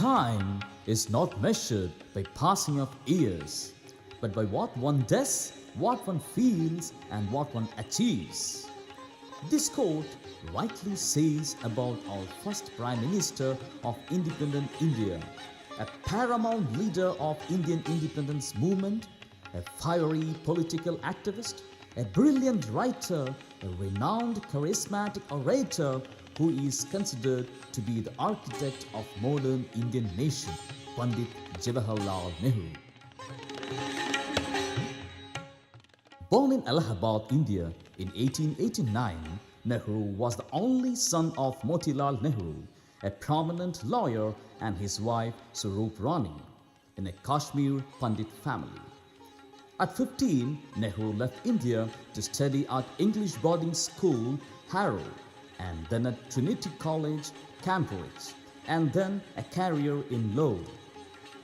Time is not measured by passing of years, but by what one does, what one feels, and what one achieves. This quote rightly says about our first Prime Minister of independent India, a paramount leader of Indian independence movement, a fiery political activist, a brilliant writer, a renowned charismatic orator who is considered to be the architect of modern Indian nation, Pandit Jawaharlal Nehru. Born in Allahabad, India in 1889, Nehru was the only son of Motilal Nehru, a prominent lawyer, and his wife Swarup Rani, in a Kashmir Pandit family. At 15, Nehru left India to study at English boarding school Harrow, and then at Trinity College, Cambridge, and then a career in law.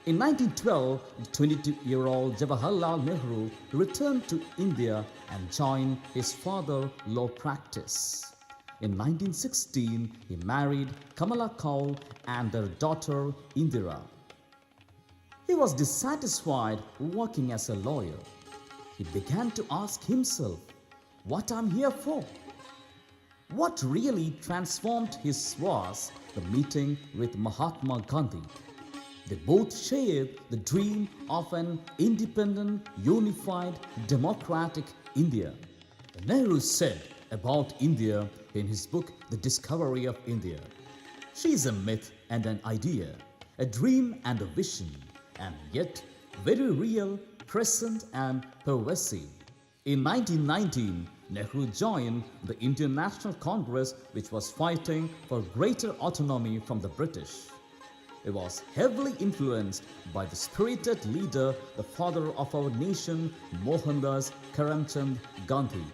In 1912, the 22-year-old Jawaharlal Nehru returned to India and joined his father's law practice. In 1916, he married Kamala Kaul and their daughter Indira. He was dissatisfied working as a lawyer. He began to ask himself, "What I'm here for?" What really transformed his was the meeting with Mahatma Gandhi. They both shared the dream of an independent, unified, democratic India. Nehru said about India in his book The Discovery of India, "She is a myth and an idea, a dream and a vision, and yet very real, present and pervasive." In 1919, Nehru joined the Indian National Congress, which was fighting for greater autonomy from the British. It was heavily influenced by the spirited leader, the father of our nation, Mohandas Karamchand Gandhi.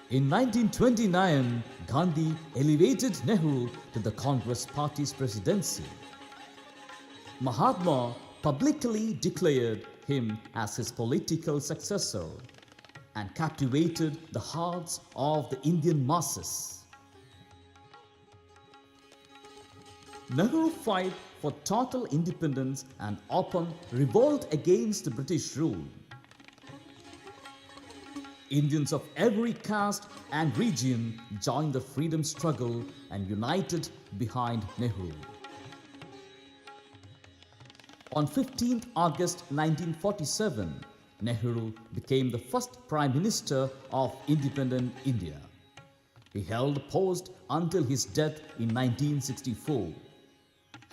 In 1929, Gandhi elevated Nehru to the Congress Party's presidency. Mahatma publicly declared him as his political successor and captivated the hearts of the Indian masses. Nehru fought for total independence and open revolt against the British rule. Indians of every caste and region joined the freedom struggle and united behind Nehru. On 15th August 1947, Nehru became the first Prime Minister of independent India. He held the post until his death in 1964.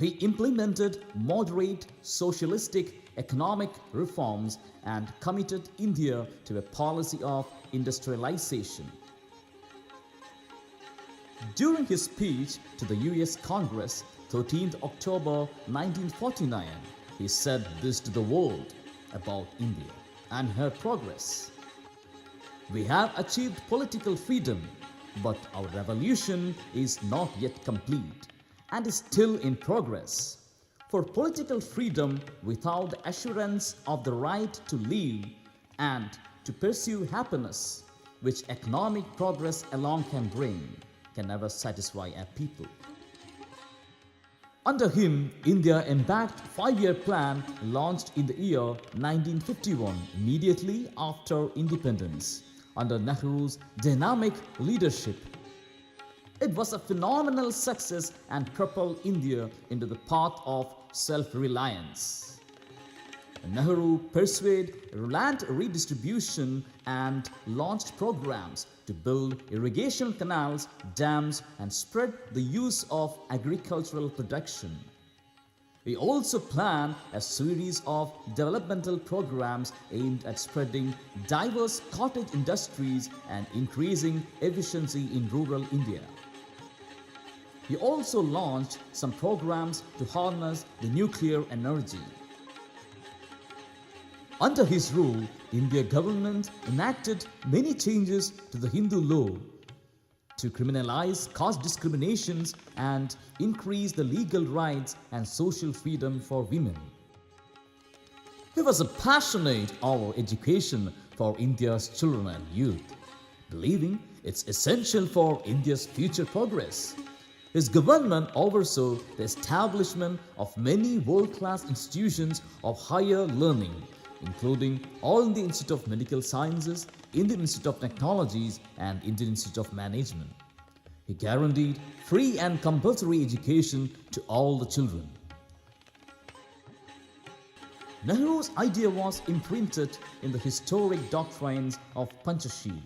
He implemented moderate socialistic economic reforms and committed India to a policy of industrialization. During his speech to the US Congress, 13th October 1949, he said this to the world about India and her progress. "We have achieved political freedom, but our revolution is not yet complete and is still in progress. For political freedom without the assurance of the right to live and to pursue happiness, which economic progress alone can bring, can never satisfy a people." Under him, India embarked a 5-year plan launched in the year 1951, immediately after independence, under Nehru's dynamic leadership. It was a phenomenal success and propelled India into the path of self-reliance. Nehru pursued land redistribution and launched programs to build irrigation canals, dams, and spread the use of agricultural production. He also planned a series of developmental programs aimed at spreading diverse cottage industries and increasing efficiency in rural India. He also launched some programs to harness the nuclear energy. Under his rule, India government enacted many changes to the Hindu law to criminalize caste discriminations and increase the legal rights and social freedom for women. He was a passionate about education for India's children and youth, believing it's essential for India's future progress. His government oversaw the establishment of many world-class institutions of higher learning, including All India Institute of Medical Sciences, Indian Institute of Technologies, and Indian Institute of Management. He guaranteed free and compulsory education to all the children. Nehru's idea was imprinted in the historic doctrines of Panchasheel.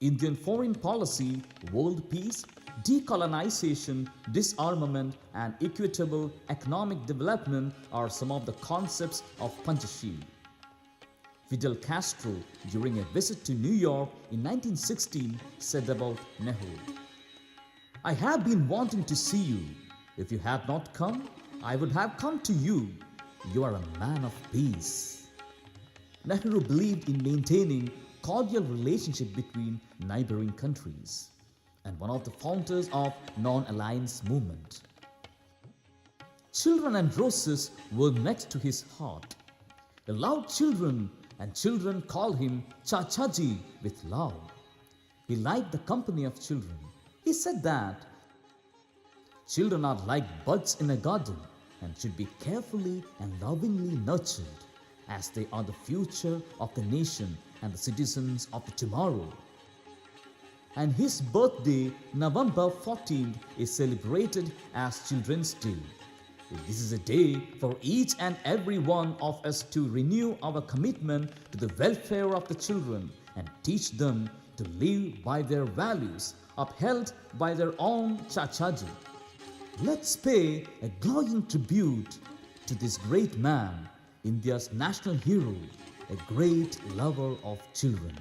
Indian foreign policy, world peace, decolonization, disarmament, and equitable economic development are some of the concepts of Panchasheel. Fidel Castro, during a visit to New York in 1916, said about Nehru, "I have been wanting to see you. If you had not come, I would have come to you. You are a man of peace." Nehru believed in maintaining cordial relationship between neighboring countries, and one of the founders of non-alliance movement. Children and roses were next to his heart. He loved children, and children called him Chachaji with love. He liked the company of children. He said that children are like buds in a garden and should be carefully and lovingly nurtured, as they are the future of the nation and the citizens of the tomorrow. And his birthday, November 14th, is celebrated as Children's Day. This is a day for each and every one of us to renew our commitment to the welfare of the children and teach them to live by their values, upheld by their own Chachaji. Let's pay a glowing tribute to this great man, India's national hero, a great lover of children.